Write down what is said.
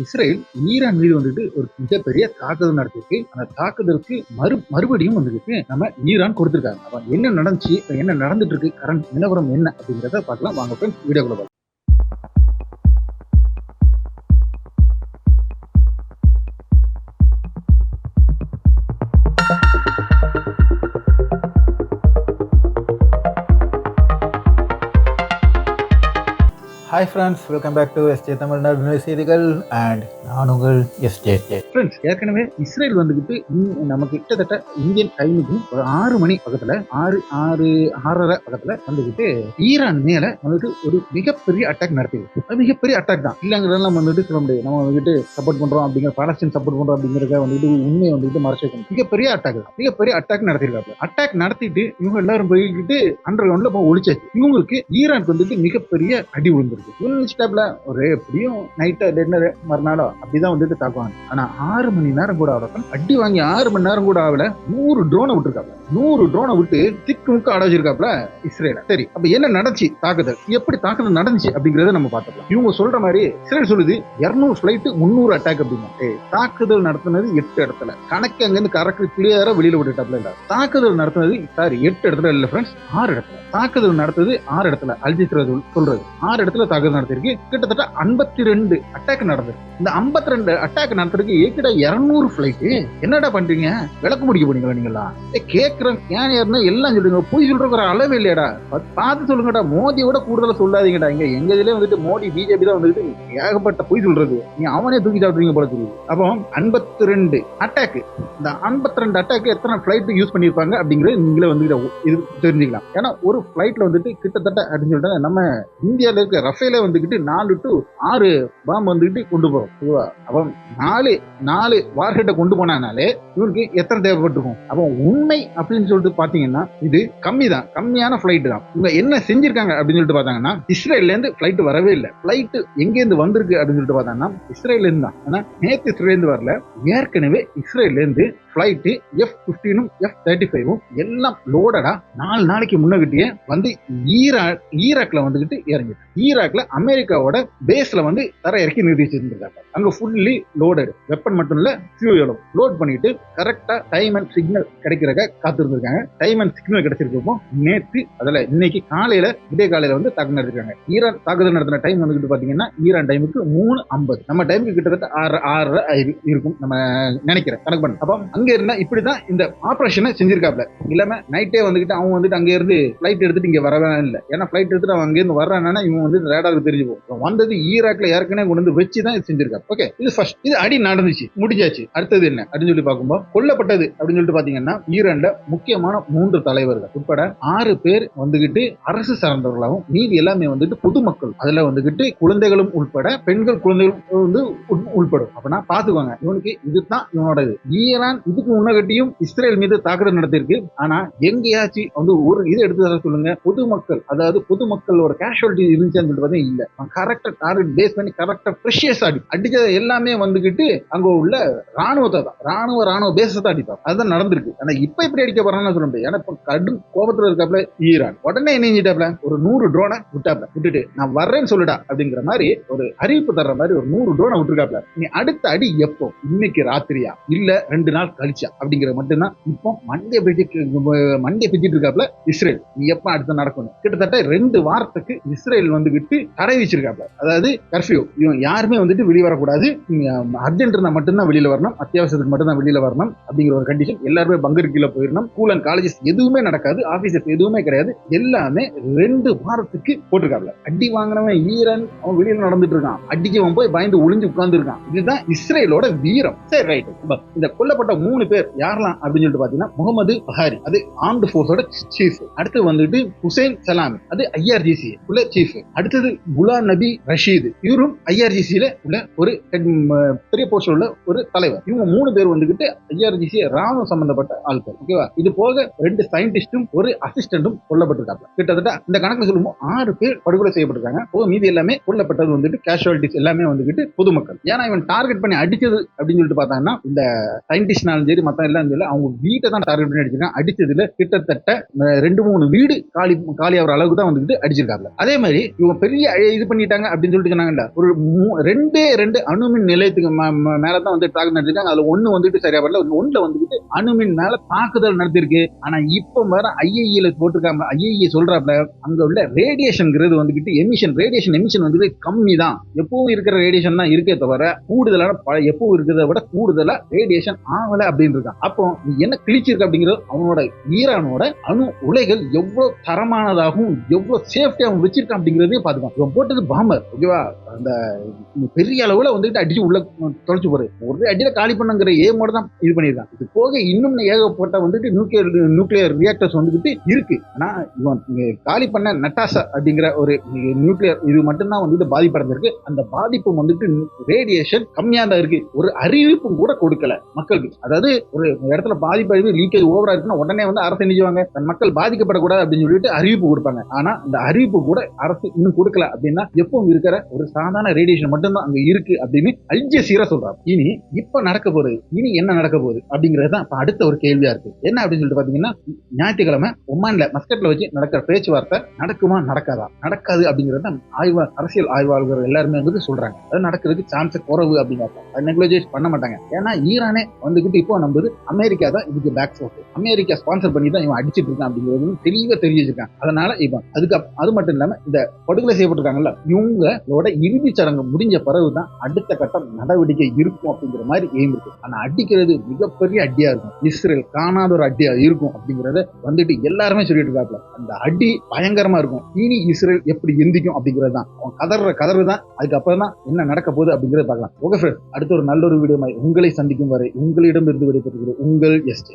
Israel Iran மீது வந்துட்டு ஒரு மிகப்பெரிய தாக்குதல் நடத்திருக்கு. அந்த தாக்குதலுக்கு மறுபடியும் வந்துட்டு நம்ம ஈரான் கொடுத்திருக்காங்க. அப்ப என்ன நடந்துச்சு, என்ன நடந்துட்டு இருக்கு, கரண்ட் நிலவரம் என்ன அப்படிங்கிறத பார்க்கலாம். வாங்க ஃப்ரெண்ட்ஸ், வீடியோக்குள்ள பார்க்கலாம். Hi friends, welcome back to SJ Tamil Nadu செய்திகள் அண்ட் நான் உங்கள் எஸ்ஜே. ஃப்ரெண்ட்ஸ், ஏற்கனவே இஸ்ரேல் வந்துகிட்டு நமக்கு கிட்டத்தட்ட இந்தியன் டைமுக்கு ஒரு 6 மணி பக்கத்துல 6:30 பக்கத்துல வந்துகிட்டு ஈரான் மேல வந்துட்டு ஒரு மிகப்பெரிய அட்டாக் நடத்திருக்கு. அது மிகப்பெரிய அட்டாக் தான், இல்லைங்கிறதெல்லாம் வந்துட்டு சொல்ல முடியாது. நம்ம வந்துட்டு சப்போர்ட் பண்றோம் அப்படிங்கிற, பாலஸ்தீன் சப்போர்ட் பண்றோம் அப்படிங்கிறத வந்துட்டு உண்மையை வந்துட்டு மறைச்சிருக்கணும். மிகப்பெரிய அட்டாக் தான், மிகப்பெரிய அட்டாக் நடத்திருக்காங்க. அட்டாக் நடத்திட்டு இவங்க எல்லாரும் போய்கிட்டு அண்டர் கிரவுண்ட்ல போய் ஒழிச்சாச்சு. இவங்களுக்கு ஈரானுக்கு வந்துட்டு மிகப்பெரிய அடி விழுந்திருக்கு. ஒரு எப்படியும் நைட்டா டின்னர் மறுநாளோ அப்படிதான் வந்துட்டு தாக்குவாங்க. ஆனா 6 மணி நேரம் கூட ஆகட்டும், அடி வாங்கி 6 மணி நேரம் கூட ஆகல 100 ட்ரோனை விட்டுருக்காங்க. 100 ட்ரோனை விட்டு திக்கு முக்க அடைச்சிருக்காப்ல இஸ்ரேல. சரி, அப்ப என்ன நடந்துச்சு, தாக்குதல் எப்படி தாக்குதல் நடந்துச்சு அப்படிங்கறத நம்ம பார்த்துக்கலாம். இவங்க சொல்ற மாதிரி இஸ்ரேல் சொல்லுது 200 ஃபிளைட் 300 அட்டாக் அப்படின்னா, தாக்குதல் நடத்தினது 8 இடத்துல. கணக்கு அங்கிருந்து கரெக்ட் கிளியரா வெளியில விட்டுட்டாப்ல. இல்ல, தாக்குதல் நடத்தினது 8 இடத்துல இல்ல ஃப்ரெண்ட்ஸ், 6 இடத்துல தாக்குதல் நடத்தது. 6 இடத்துல அல்ஜித்ரா சொல்றது 6 இடத்துல தாக்குதல் நடத்திருக்கு. கிட்டத்தட்ட 52 அட்டாக் நடந்திருக்கு. இந்த 52 அட்டாக் நடத்துறதுக்கு ஏக்கிட்ட 200 ஃபிளைட். என்னடா பண்றீங்க, விளக்கு முடிக்க போனீங்களா நீங்களா? கேட்கிறேன், ஏன் ஏன்னா எல்லாம் சொல்றீங்க, போய் சொல்ற அளவே இல்லையடா, பார்த்து சொல்லுங்கடா. மோதியோட கூடுதலா சொல்லாதீங்கடா. எங்க இதுல வந்துட்டு மோடி பிஜேபி தான் வந்துட்டு ஏகப்பட்ட போய் சொல்றது. நீ அவனே தூக்கி சாப்பிடுறீங்க போல தெரியுது. அப்போ 52 அட்டாக். இந்த 52 அட்டாக் எத்தனை ஃபிளைட் யூஸ் பண்ணிருப்பாங்க அப்படிங்கறது நீங்களே வந்து இது தெரிஞ்சுக்கலாம். ஏன்னா ஒரு ஃபிளைட்ல வந்துட்டு கிட்டத்தட்ட அப்படின்னு சொல்லிட்டு நம்ம இந்தியாவில இருக்க ரஃபேல வந்துகிட்டு 4 to 6 பாம்பு வந்துகிட்டு கொண்டு போறோம். அப்போ 4 வார்ஹெட்டை கொண்டு போனாலே இவருக்கு எத்தனை தேவைப்பட்டிருக்கும். அப்போ உண்மை அப்படின்னு சொல்லிட்டு பாத்தீங்கன்னா இது கம்மியான ஃபிளைட் தான். இவங்க என்ன செஞ்சிருக்காங்க அப்படின்னு சொல்லிட்டு பார்த்தாங்கன்னா, இஸ்ரேல்ல இருந்து ஃபிளைட் வரவே இல்லை. ஃபிளைட் எங்க இருந்து வந்திருக்கு அப்படின்னு சொல்லிட்டு பார்த்தாங்கன்னா இஸ்ரேல்ல இருந்து தான். ஆனா நேற்று இஸ்ரேல்ல இருந்து வரல, ஏற்கனவே இஸ்ரேல்ல இருந்து ஃபிளைட் F-15 F-35 எல்லாம் லோடடா 4 நாளைக்கு முன்னாடியே வந்து ஈராக்ல வந்துகிட்டு இறங்கிட்டு, ஈராக்ல அமெரிக்காவோட பேஸ்ல வந்து தர இறக்கி நிறுத்தி வச்சிருந்திருக்காங்க. அங்க ஃபுல்லி லோடட் வெப்பன் மட்டும் இல்ல, ஃபியூயலும் லோட் பண்ணிட்டு கரெக்டா டைம் அண்ட் சிக்னல் கிடைக்கிறக்க காத்திருந்திருக்காங்க. டைம் அண்ட் சிக்னல் கிடைச்சிருக்கப்போ நேற்று அதில் இன்னைக்கு காலையில விடிய காலையில வந்து தாக்குதல் நடத்திருக்காங்க. ஈரான் தாக்குதல் நடத்தின டைம் வந்துகிட்டு பாத்தீங்கன்னா ஈரான் டைமுக்கு 3:50, நம்ம டைமுக்கு கிட்டத்தட்ட 6:30 இருக்கும் நம்ம நினைக்கிறேன், கணக்கு பண்ண. அப்போ அங்க இருந்தா இப்படிதான் இந்த ஆபரேஷனை செஞ்சிருக்காப்ல. இல்லாம நைட்டே வந்துகிட்டு அவன் வந்துட்டு அங்க இருந்து பிளைட் எடுத்துட்டு இங்க வரவே இல்லை. ஏன்னா பிளைட் எடுத்துட்டு அவன் அங்க இருந்து வர்றானா இவன் வந்து ரேடாருக்கு தெரிஞ்சு போகும். வந்தது ஈராக்ல ஏற்கனவே கொண்டு வந்து வச்சுதான் இது செஞ்சிருக்காரு. ஓகே, இது ஃபர்ஸ்ட். இது அடி நடந்துச்சு, முடிஞ்சாச்சு. அடுத்தது என்ன அப்படின்னு சொல்லி பார்க்கும்போது, கொல்லப்பட்டது அப்படின்னு சொல்லிட்டு பாத்தீங்கன்னா ஈரான்ல முக்கியமான 3 தலைவர்கள் உட்பட 6 பேர் வந்துகிட்டு அரசு சார்ந்தவர்களாகவும், மீதி எல்லாமே வந்துட்டு பொதுமக்கள், அதுல வந்துகிட்டு குழந்தைகளும் உட்பட, பெண்கள் குழந்தைகளும் வந்து உட்படும். அப்படின்னா பாத்துக்கோங்க, இவனுக்கு இதுதான் இவனோட இது. ஈரான் இதுக்கு முன்னகட்டியும் இஸ்ரேல் மீது தாக்குதல் நடத்திருக்கு. ஆனா எங்கேயாச்சும் வந்து ஒரு இதை எடுத்து சொல்லுங்க, பொதுமக்கள், அதாவது பொதுமக்களோட கேஷுவாலிட்டி இருந்துச்சுன்னு சொல்லிட்டு இல்ல. கரெக்டா டார்கெட் பேஸ் பண்ணி கரெக்டா ப்ரெஷியஸ் அடிச்சது எல்லாமே வந்துகிட்டு அங்க உள்ள ராணுவத்தை தான், ராணுவ பேஸை தான் அடிப்பாங்க. அதுதான் நடந்திருக்கு. ஆனா இப்ப இப்படி அடிக்க போறான்னு சொல்ல முடியாது. ஏன்னா இப்ப கடும் கோபத்துல இருக்காப்ல ஈரான். உடனே என்ன செஞ்சிட்டாப்ல, ஒரு 100 ட்ரோனை விட்டுட்டு நான் வர்றேன்னு சொல்லுடா அப்படிங்கிற மாதிரி ஒரு அறிவிப்பு தர்ற மாதிரி ஒரு 100 ட்ரோனை விட்டுருக்காப்ல. நீ அடுத்த அடி எப்போ, இன்னைக்கு ராத்திரியா இல்ல 2 நாள் கழிச்சா அப்படிங்கிறது மட்டும்தான் இப்போ மண்டே பிச்சுட்டு இருக்காப்ல இஸ்ரேல். நீ எப்ப அடுத்து நடக்கணும், கிட்டத்தட்ட 2 வாரத்துக்கு இஸ்ரேல் வந்துகிட்டு தடை வச்சிருக்காப்ல. அதாவது கர்ஃபியூ, இவன் யாருமே வந்துட்டு வெளியே வரக்கூடாது, அர்ஜென்ட் இருந்தா மட்டும்தான் வெளியில வரணும், அத்தியாவசியத்துக்கு மட்டும்தான் வெளியில வரணும் அப்படிங்கிற ஒரு கண்டிஷன். எல்லாருமே பங்கர் கீழே போயிடணும். ஸ்கூல் அண்ட் காலேஜஸ் எதுவுமே நடக்காது, ஆபீசஸ் எதுவுமே கிடையாது, எல்லாமே 2 வாரத்துக்கு போட்டிருக்காப்ல. அடி வாங்கினவன் ஈரான், அவன் வெளியில நடந்துட்டு இருக்கான், அடிச்சவன் போய் பயந்து ஒளிஞ்சு உட்கார்ந்து இருக்கான். இதுதான் இஸ்ரேலோட வீரம். சரி, ரைட். இந்த கொல்லப்பட்ட 3 பேர் யாரெல்லாம் அப்படின்னு சொல்லிட்டு பாத்தீங்கன்னா, முகமது பஹாரி, அது ஆர்ம்டு போர்ஸோட சீஃப். அடுத்து வந்துட்டு ஹுசைன் சலாமி, அது IRGC உள்ள சீஃப். அடுத்தது குலாம் நபி ரஷீத், இவரும் IRGC உள்ள ஒரு பெரிய போஸ்ட் உள்ள ஒரு தலைவர். இவங்க 3 பேர் வந்துகிட்டு IRGC ராணுவ சம்பந்தப்பட்ட ஆட்கள். ஓகேவா? இது போக 2 சயின்டிஸ்டும் ஒரு அசிஸ்டன்டும் கொல்லப்பட்டிருக்காங்க. கிட்டத்தட்ட இந்த கணக்கு சொல்லும்போது 6 பேர் படுகொலை செய்யப்பட்டிருக்காங்க. மீதி எல்லாமே கொல்லப்பட்டது வந்துட்டு கேஷுவாலிட்டிஸ் எல்லாமே வந்துகிட்டு பொதுமக்கள். ஏன்னா இவன் டார்கெட் பண்ணி அடிச்சது அப்படின்னு சொல்லிட்டு பார்த்தாங்கன்னா இந்த சயின்டிஸ்ட்னால இருந்தாலும் சரி மத்த எல்லாம் சரி அவங்க வீட்டை தான் டார்கெட் பண்ணி அடிச்சிருக்காங்க. அடிச்சதுல கிட்டத்தட்ட 2-3 வீடு காலி ஆகிற அளவுக்கு தான் வந்துட்டு அடிச்சிருக்காங்க. அதே மாதிரி இவங்க பெரிய இது பண்ணிட்டாங்க அப்படின்னு சொல்லிட்டு சொன்னாங்கல்ல, ஒரு 2 அணுமின் நிலையத்துக்கு மேலதான் வந்து டார்கெட் நடத்திருக்காங்க. அதுல ஒண்ணு வந்துட்டு சரியா வரல, ஒண்ணுல வந்துட்டு அணுமின் மேல தாக்குதல் நடத்திருக்கு. ஆனா இப்ப வேற ஐஏஇல போட்டிருக்காங்க. ஐஏஇ சொல்றாப்ல அங்க உள்ள ரேடியேஷன்ங்கிறது வந்துட்டு ரேடியேஷன் எமிஷன் வந்துட்டு கம்மி தான், எப்பவும் இருக்கிற ரேடியேஷன் தான் இருக்கே தவிர கூடுதலான எப்பவும் இருக்கிறத விட கூடுதலா ரேடியேஷன் ஆகல அப்படின்னு இருக்கான். அப்போ நீ என்ன கிழிச்சிருக்க அப்படிங்கிறது அவனோட ஈரானோட அணு உலைகள் எவ்வளவு தரமானதாகவும் எவ்வளவு சேஃப்டியாகவும் வச்சிருக்கான் அப்படிங்கிறதையும் பாத்துக்கான். இவன் போட்டது பாம்பர், ஓகேவா, அந்த பெரிய அளவுல வந்துட்டு அடிச்சு உள்ள தொலைச்சு போறது, ஒரு அடியில காலி பண்ணுங்கிற ஏமோட தான் இது பண்ணிருக்கான். இது போக இன்னும் ஏகப்பட்ட வந்துட்டு நியூக்ளியர் ரியாக்டர்ஸ் வந்துட்டு இருக்கு. ஆனா இவன் காலி பண்ண நட்டாசா அப்படிங்கிற ஒரு நியூக்ளியர் இது மட்டும்தான் வந்துட்டு பாதிப்படைஞ்சிருக்கு. அந்த பாதிப்பு வந்துட்டு ரேடியேஷன் கம்மியா தான் இருக்கு. ஒரு அறிவிப்பும் கூட கொடுக்கல மக்களுக்கு. அதாவது ஒரு இடத்துல பாதிப்படைவு லீக்கேஜ் ஓவரா இருக்குன்னா உடனே வந்து அரசு நினைச்சுவாங்க தன் மக்கள் பாதிக்கப்படக்கூடாது அப்படின்னு சொல்லிட்டு அறிவிப்பு கொடுப்பாங்க. ஆனா இந்த அறிவிப்பு கூட அரசு இன்னும் கொடுக்கல. அப்படின்னா எப்பவும் இருக்கிற ஒரு சாதாரண ரேடியேஷன் மட்டும்தான் அங்க இருக்கு அப்படின்னு அல் ஜஸீரா சொல்றாங்க. இனி இப்ப நடக்க போறது, இனி என்ன நடக்க போகுது அப்படிங்கிறது தான் அடுத்த ஒரு கேள்வியா இருக்கு. என்ன அப்படின்னு சொல்லிட்டு பாத்தீங்கன்னா, ஞாயிற்றுக்கிழமை ஒமான்ல மஸ்கட்ல வச்சு நடக்கிற பேச்சுவார்த்தை நடக்குமா நடக்காதா? நடக்காது அப்படிங்கறத அரசியல் ஆய்வாளர்கள் எல்லாருமே வந்து சொல்றாங்க. அது நடக்கிறதுக்கு சான்ஸ் குறைவு அப்படிங்கிறாங்க. அது நெக்லோஜியேட் பண்ண மாட்டாங்க. ஏன்னா ஈரானே வந்துகிட்டு இப்போ நம்புது அமெரிக்கா தான் இதுக்கு பேக் சப்போர்ட், அமெரிக்கா ஸ்பான்சர் பண்ணி தான் இவன் அடிச்சிட்டு இருக்கான் அப்படிங்கிறது தெளிவா தெரிஞ்சு வச்சிருக்காங்க. அதனால இவன் அது மட்டும் இல்லாம இந்த படுகொலை செய்யப்பட்டிருக்காங்கல்ல, இவங்களோட இறுதி சடங்கு முடிஞ்ச பிறகுதான் அடுத்த கட்டம் நடவடிக்கை இருக்கும் அப்படிங்கிற மாதிரி எய்ம் இருக்கு. ஆனா அடிக்கிறது மிகப்பெரிய அடியா இருக்கும், இஸ்ரேல் காணாத ஒரு அடியா இருக்கும் அப்படிங்கறத வந்துட்டு எல்லாருமே சொல்லிட்டு இருக்காங்க. அந்த அடி பயங்கரமா இருக்கும். இனி இஸ்ரேல் எப்படி எந்திக்கும் அப்படிங்கிறது தான், அவன் கதறு தான். அதுக்கப்புறம் தான் என்ன நடக்க போகுது அப்படிங்கறத பார்க்கலாம். ஓகே ஃப்ரெண்ட்ஸ், அடுத்த ஒரு நல்ல ஒரு வீடியோ உங்களை சந்திக்கும் வரை உங்களிடம் இருந்து விடைபெறுகிறது உங்கள் எஸ்டே.